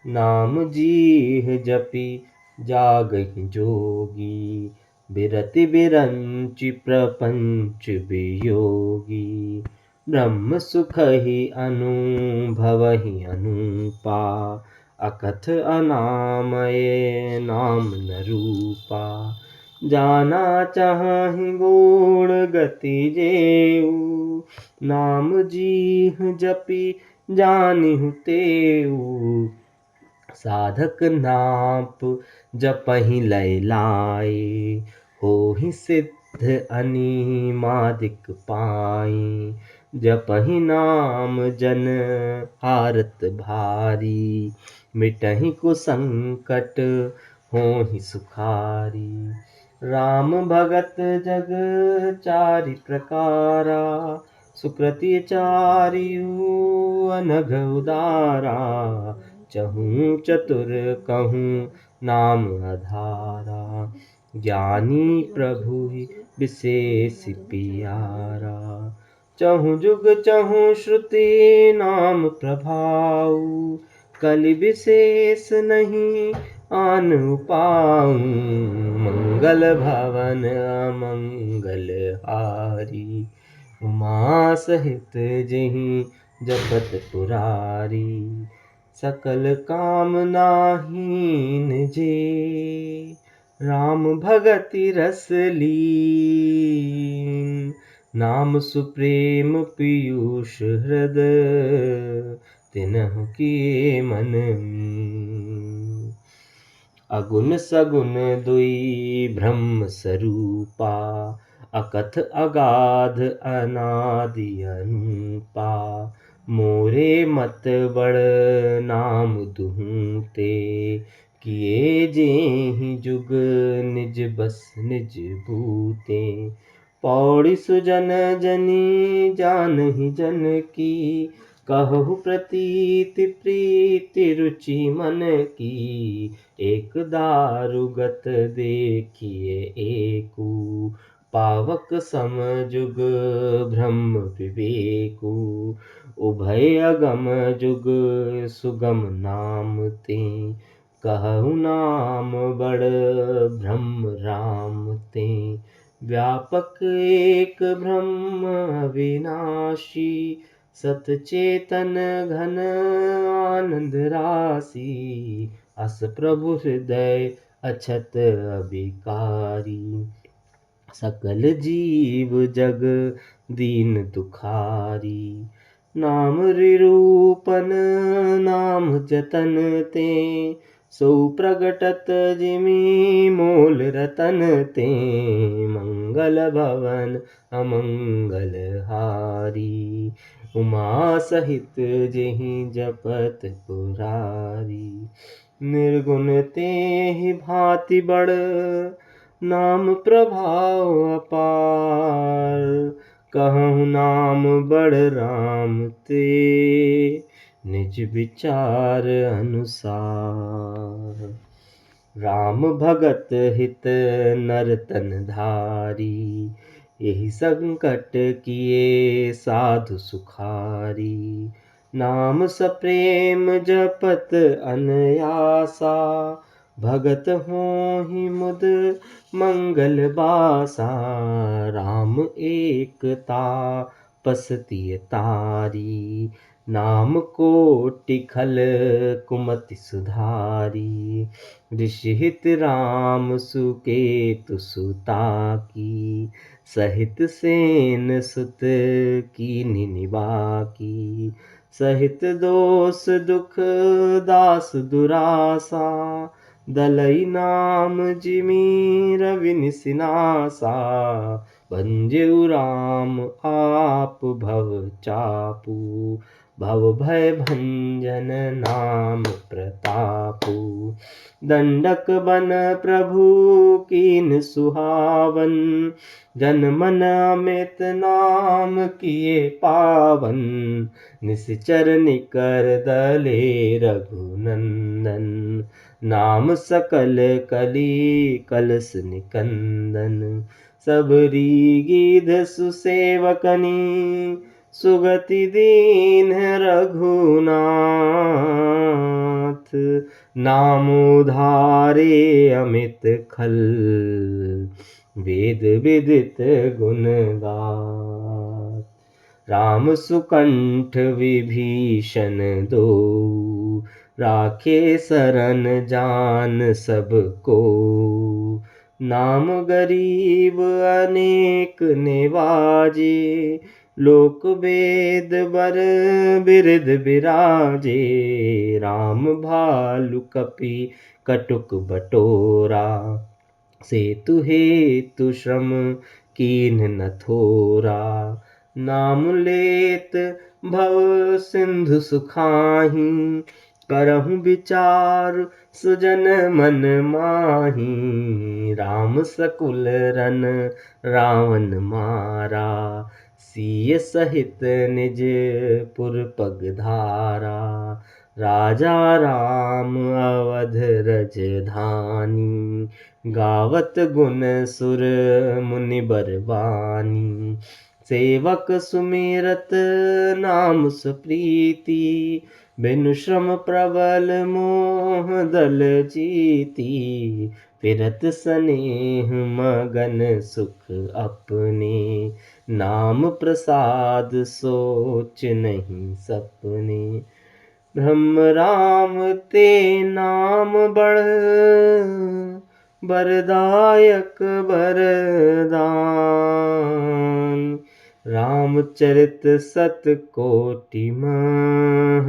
नाम जीह जपि जागहि जोगी, बिरति बिरंचि प्रपंच वियोगी। ब्रह्म सुखहि अनुभवहि अनूपा, अकथ अनामय नाम न रूपा। जाना चाहि गुण गति जेऊ, नाम जीह जपि जानिहु तेऊ। साधक नाप जपहि लय लाए, होहि सिद्ध अनिमादिक पाए। जपहि नाम जन हारत भारी, मिटहि कुसंकट होहि सुखारी। राम भगत जग चारि प्रकारा, सुकृति चारिउ अनघ उदारा। चहु चतुर कहूँ नाम आधारा, ज्ञानी प्रभु विशेष पियारा। चहु जुग चहु श्रुति नाम प्रभाऊ, कलि विशेष नहीं आन पाऊँ। मंगल भवन अमंगल हारी, उमा सहित जेहि जपत पुरारी। सकल कामनाहीन जे, राम भगति रस लीन। नाम सुप्रेम पीयूष हृदय, तिन्हु किए मन मीन। अगुन सगुन दुई ब्रह्म स्वरूपा, अकथ अगाध अनादि अनूपा। मोरे मत बड़ नाम दुहु ते, किए जेहि जुग निज बस निज बूते। पौड़ी सुजन जनी जानहि जन की, कहु प्रतीति प्रीति रुचि मन की। एक दारुगत देखिए एकू, पावक सम जुग ब्रह्म विवेकू। उभय अगम जुग सुगम नाम ते, कहु नाम बड़ ब्रह्म राम ते। व्यापक एक ब्रह्म अविनाशी, सतचेतन घन आनंद राशि। अस प्रभु हृदय अछत अभिकारी, सकल जीव जग दीन दुखारी। नाम निरूपन नाम जतन ते, सो प्रगटत जिमि मोल रतन ते। मंगल भवन अमंगल हारी, उमा सहित जेहि जपत पुरारी। निर्गुण तेहि भांति बड़, नाम प्रभाव अपार। कहूँ नाम बड़ राम ते, निज विचार अनुसार। राम भगत हित नर तन धारी, यही संकट किए साधु सुखारी। नाम सप्रेम जपत अनयासा, भगत होहि मुद मंगल बासा। राम एकता पसतिय तारी, नाम कोटि खल कुमति सुधारी। ऋषि हित राम सुकेतु सुता की, सहित सेन सुत कीन्हि निबाकी। सहित दोष दुख दास दुरासा, दलई नाम जिमि रवि निसिनासा। भंजऊ राम आप भव चापू, भव भय भंजन नाम प्रतापु। दंडक बन प्रभु कीन सुहावन, जन मन अमित नाम किए पावन। निश्चर निकर दले रघुनंदन, नाम सकल कली कलस निकंदन। सबरी गीध सुसेवकनी, सुगति दीन रघुनाथ। नाम उधारे अमित खल, वेद विदित गुण गाथ। राम सुकंठ विभीषण दो, राखे शरण जान सबको। नाम गरीब अनेक निवाजे, लोक वेद बर बिरद बिराजे। राम भालु कपि कटुक बटोरा, सेतु हेतु श्रम कीन्ह न थोरा। नाम लेत भव सिंधु सुखाहि, करहु विचार सुजन मन माही। राम सकुल रन रावण मारा, सिय सहित निज पुर पगधारा। राजा राम अवध रजधानी, गावत गुण सुर मुनि बरबानी। सेवक सुमिरत नाम सुप्रीति, बिनु श्रम प्रबल मोह दल जीती। फिरत स्नेह मगन सुख अपने, नाम प्रसाद सोच नहीं सपने। ब्रह्म राम ते नाम बढ़, बरदायक बरदान। रामचरित सत कोटि मह,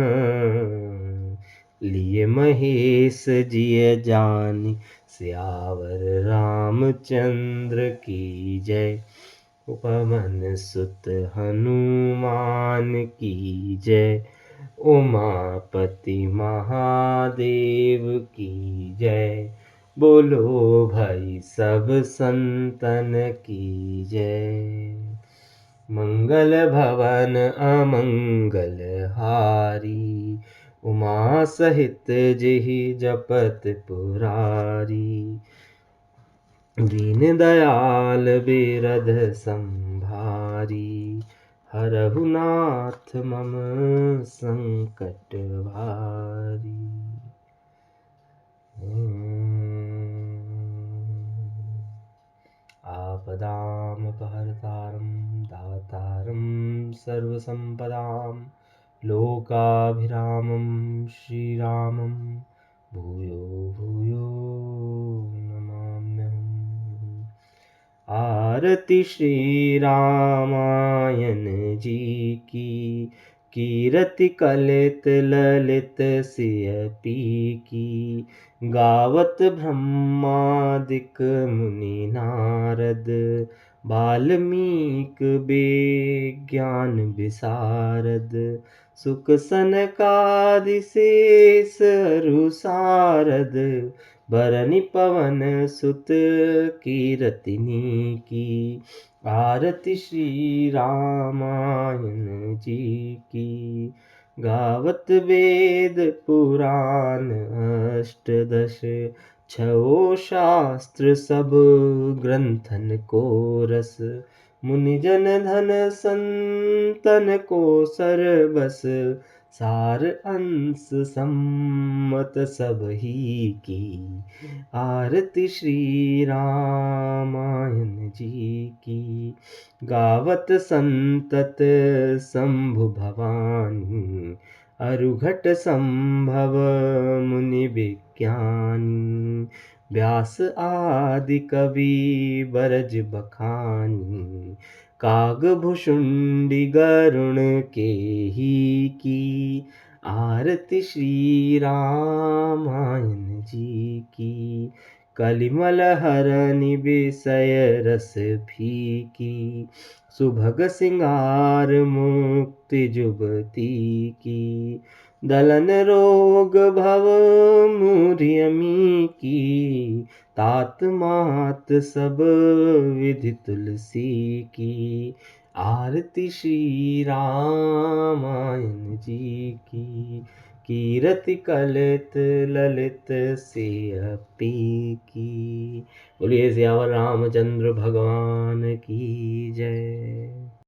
लिए महेश जिय जानि। सियावर रामचंद्र की जय, पवन सुत हनुमान की जय। उमापति महादेव की जय, बोलो भाई सब संतन की जय। मंगल भवन अमंगल हारी, उमा सहित जेहि जपत पुरारी। दीन दयाल बिरध संभारी, हरहु नाथ मम संकट भारी। आपदामपहर्तारं दातारं सर्वसम्पदां, लोकाभिरामं श्रीरामं भूयो भूयो नमाम्यहम्। आरति श्री रामायण जी की, कीरति कलित ललित सिय पी की। गावत ब्रह्मादिक मुनि नारद, बाल्मीक बेज्ञान विशारद। सुख सनकादि शेष अरु सारद, बरनि पवन सुत कीरतिनी की। आरति श्री रामायण जी की, गावत वेद पुराण अष्टदश। छहो शास्त्र सब ग्रंथन को रस, मुनिजन धन संतन को सरबस। सार अंश सम्मत सब ही की, आरति श्री रामायण जी की। गावत संतत शंभु भवानी, अरुघट संभव मुनि विज्ञानी। व्यास आदि कवि बरज बखानी, कागभुषुंडी गरुण के ही की। आरति श्री रामायण जी की, कलिमल हरनि विषय रस फीकी, सुभग सिंगार मुक्ति जुबती की, दलन रोग भव मूर्यमी की, तात मात सब विधि तुलसी की, आरती श्री रामायण जी की, कीरति कलित ललित सियपी की। बोलिए सियावर रामचंद्र भगवान की जय।